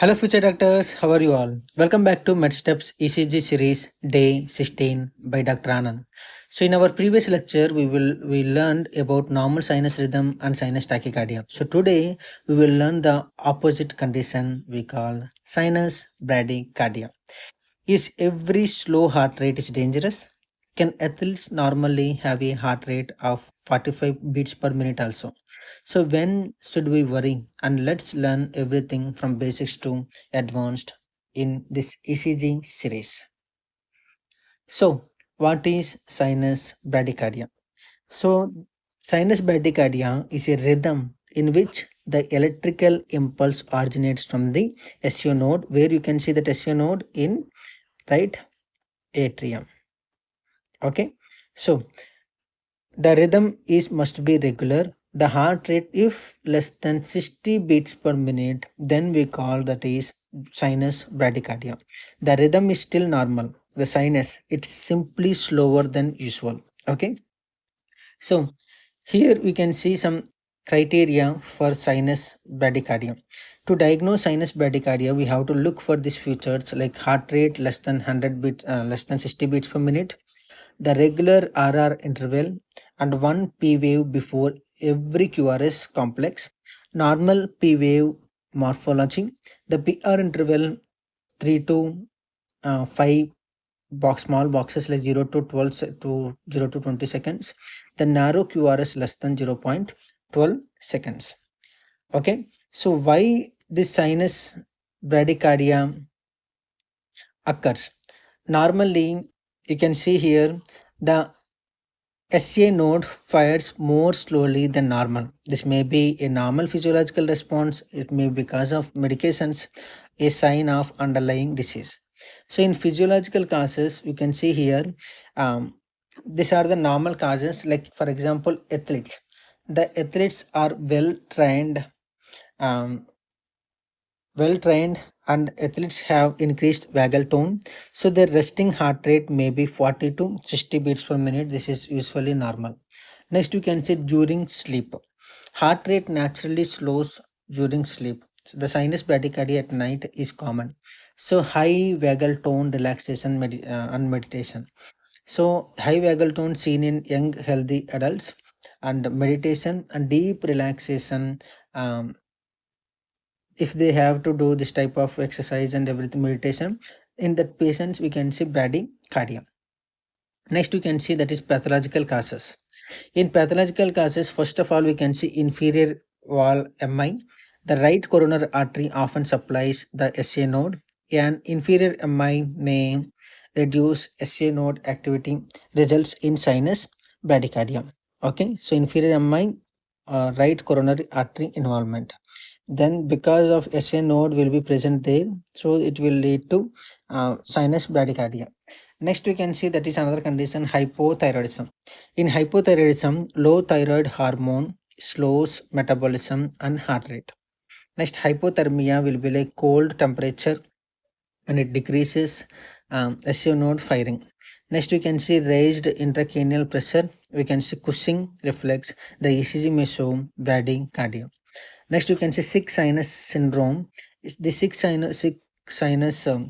Hello future doctors, how are you all? Welcome back to MedSteps ECG Series Day 16 by Dr. Anand. So in our previous lecture, we learned about normal sinus rhythm and sinus tachycardia. So today we will learn the opposite condition we call sinus bradycardia. Is every slow heart rate is dangerous? Can athletes normally have a heart rate of 45 beats per minute also? So when should we worry? And let's learn everything from basics to advanced in this ECG series. So what is sinus bradycardia? So sinus bradycardia is a rhythm in which the electrical impulse originates from the SO node, where you can see that SO node in right atrium. Okay, so the rhythm is must be regular. The heart rate, if less than 60 beats per minute, then we call that is sinus bradycardia. The rhythm is still normal. The sinus, it's simply slower than usual. Okay, so here we can see some criteria for sinus bradycardia. To diagnose sinus bradycardia, we have to look for these features like heart rate less than 100 beats, less than 60 beats per minute, the regular RR interval, and one P wave before every QRS complex, normal P wave morphology, the PR interval 3 to 5 small boxes like 0 to 12 to 0 to 20 seconds, the narrow QRS less than 0.12 seconds. Okay, so why this sinus bradycardia occurs? Normally, you can see here the SA node fires more slowly than normal. This may be a normal physiological response. It may be because of medications, a sign of underlying disease. So in physiological causes, you can see here, these are the normal causes. Like for example, athletes. The athletes are um, well trained, and athletes have increased vagal tone, so their resting heart rate may be 40 to 60 beats per minute. This is usually normal. Next, you can say during sleep, heart rate naturally slows during sleep. So the sinus bradycardia at night is common. So high vagal tone relaxation and meditation. So high vagal tone seen in young healthy adults, and meditation and deep relaxation, um, if they have to do this type of exercise and everything, meditation, in that patients we can see bradycardia. Next we can see that is pathological causes. In pathological causes, first of all we can see inferior wall MI. The right coronary artery often supplies the SA node. An inferior MI may reduce SA node activity, results in sinus bradycardia. Okay, so inferior MI, right coronary artery involvement, then because of SA node will be present there, so it will lead to sinus bradycardia. Next we can see that is another condition, hypothyroidism. In hypothyroidism, low thyroid hormone slows metabolism and heart rate. Next, hypothermia will be like cold temperature and it decreases SO node firing. Next, we can see raised intracranial pressure. We can see Cushing reflex. The ECG may show bradycardia. Next, you can see sick sinus syndrome. Is the sick sinus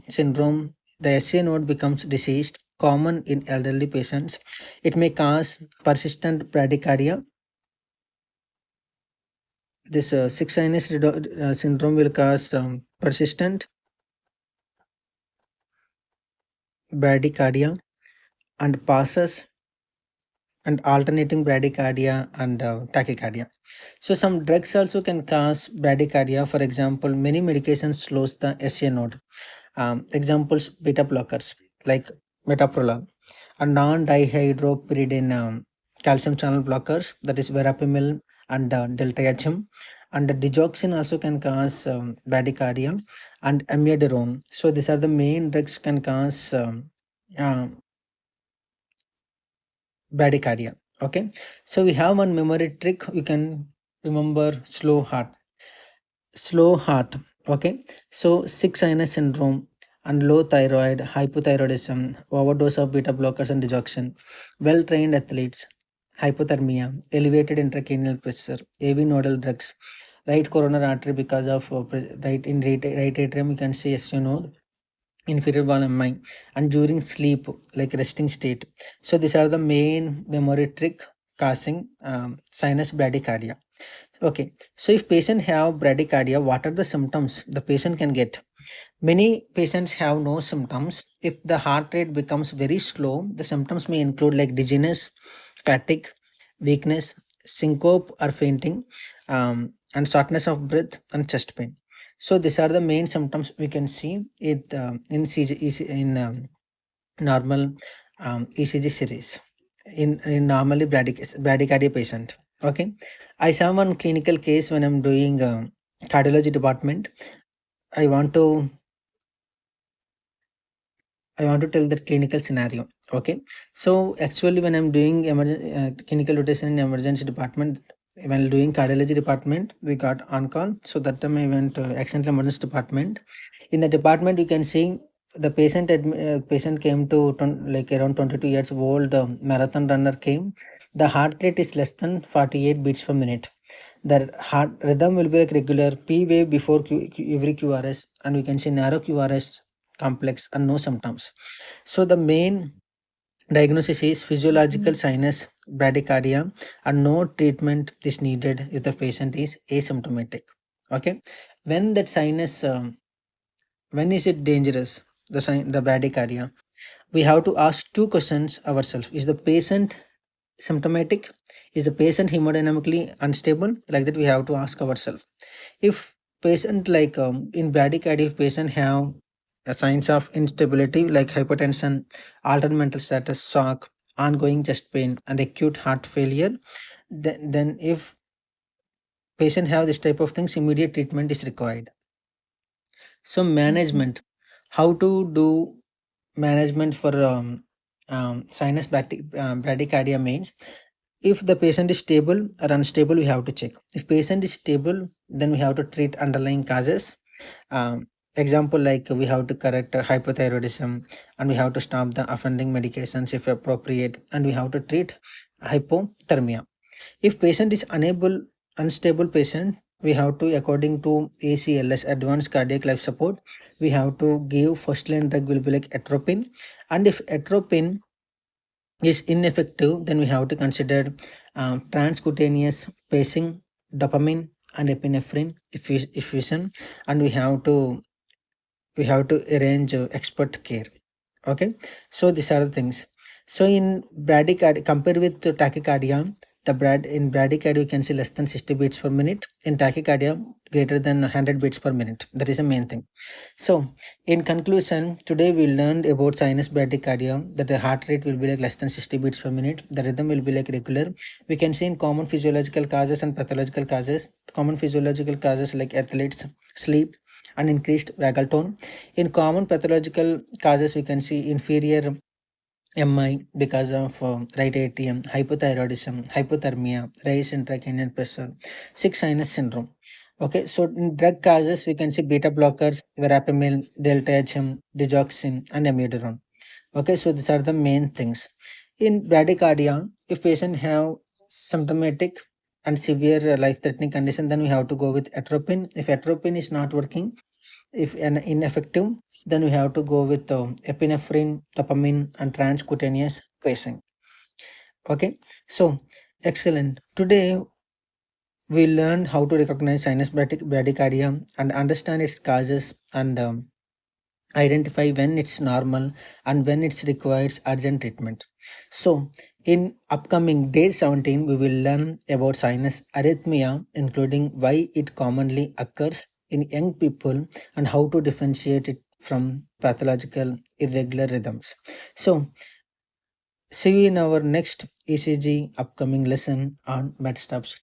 syndrome, the SA node becomes diseased, common in elderly patients. It may cause persistent bradycardia. This sick sinus syndrome will cause persistent bradycardia and passes and alternating bradycardia and tachycardia. So some drugs also can cause bradycardia. For example, many medications slows the SA node. Examples, beta blockers like metoprolol, and non-dihydropyridine calcium channel blockers, that is verapamil and deltiazem, and the digoxin also can cause bradycardia, and amiodarone. So these are the main drugs can cause uh, bradycardia. Okay, so we have one memory trick. We can remember slow heart. Okay, so sick sinus syndrome and low thyroid, hypothyroidism, overdose of beta blockers and digoxin, well trained athletes, hypothermia, elevated intracranial pressure, AV nodal drugs, right coronary artery because of right atrium, you can see SU node, inferior wall MI, and during sleep, like resting state. So these are the main memory trick causing sinus bradycardia. Okay, so if patient have bradycardia, what are the symptoms the patient can get? Many patients have no symptoms. If the heart rate becomes very slow, the symptoms may include like dizziness, fatigue, weakness, syncope or fainting, and shortness of breath and chest pain. So these are the main symptoms we can see it in normal ECG series in normally bradycardia patient. Okay, I saw one clinical case when I'm doing cardiology department. I want to I want to tell that clinical scenario. Okay. So actually, when I'm doing clinical rotation in emergency department, while doing cardiology department, we got on call. So that time I went to accident emergency department. In the department, you can see the patient came to like around 22 years old marathon runner came. The heart rate is less than 48 beats per minute. The heart rhythm will be like regular P wave before every QRS, and we can see narrow QRS complex and no symptoms. So the main diagnosis is physiological sinus bradycardia, and no treatment is needed if the patient is asymptomatic. Okay, when that sinus, when is it dangerous? The bradycardia. We have to ask two questions ourselves: Is the patient symptomatic? Is the patient hemodynamically unstable? Like that, we have to ask ourselves. If patient like in bradycardia, if patient have signs of instability like hypertension, altered mental status, shock, ongoing chest pain, and acute heart failure, then if patient have this type of things, immediate treatment is required. So management, how to do management for sinus bradycardia means, if the patient is stable or unstable, we have to check. If patient is stable, then we have to treat underlying causes. Example like we have to correct hypothyroidism, and we have to stop the offending medications if appropriate, and we have to treat hypothermia. If patient is unstable patient, we have to, according to ACLS, Advanced Cardiac Life Support, we have to give first line drug will be like atropine. And if atropine is ineffective, then we have to consider transcutaneous pacing, dopamine, and epinephrine infusion, and we have to arrange expert care. Okay, so these are the things. So in bradycardia, compared with the tachycardia, in bradycardia you can see less than 60 beats per minute. In tachycardia, greater than 100 beats per minute. That is the main thing. So in conclusion, today we learned about sinus bradycardia, that the heart rate will be like less than 60 beats per minute. The rhythm will be like regular. We can see in common physiological causes and pathological causes. Common physiological causes like athletes, sleep, and increased vagal tone. In common pathological causes, we can see inferior MI because of right atrium, hypothyroidism, hypothermia, rise intracranial pressure, sick sinus syndrome. Okay, so in drug causes, we can see beta blockers, verapamil, delta HM, digoxin, and amiodarone. Okay, so these are the main things. In bradycardia, if patient have symptomatic and severe life-threatening condition, then we have to go with atropine. If atropine is not working, if an ineffective, then we have to go with epinephrine, dopamine, and transcutaneous pacing. Okay, so excellent. Today we learned how to recognize sinus bradycardia and understand its causes, and identify when it's normal and when it requires urgent treatment. So in upcoming day 17, we will learn about sinus arrhythmia, including why it commonly occurs in young people and how to differentiate it from pathological irregular rhythms. So see you in our next ECG upcoming lesson on med stops.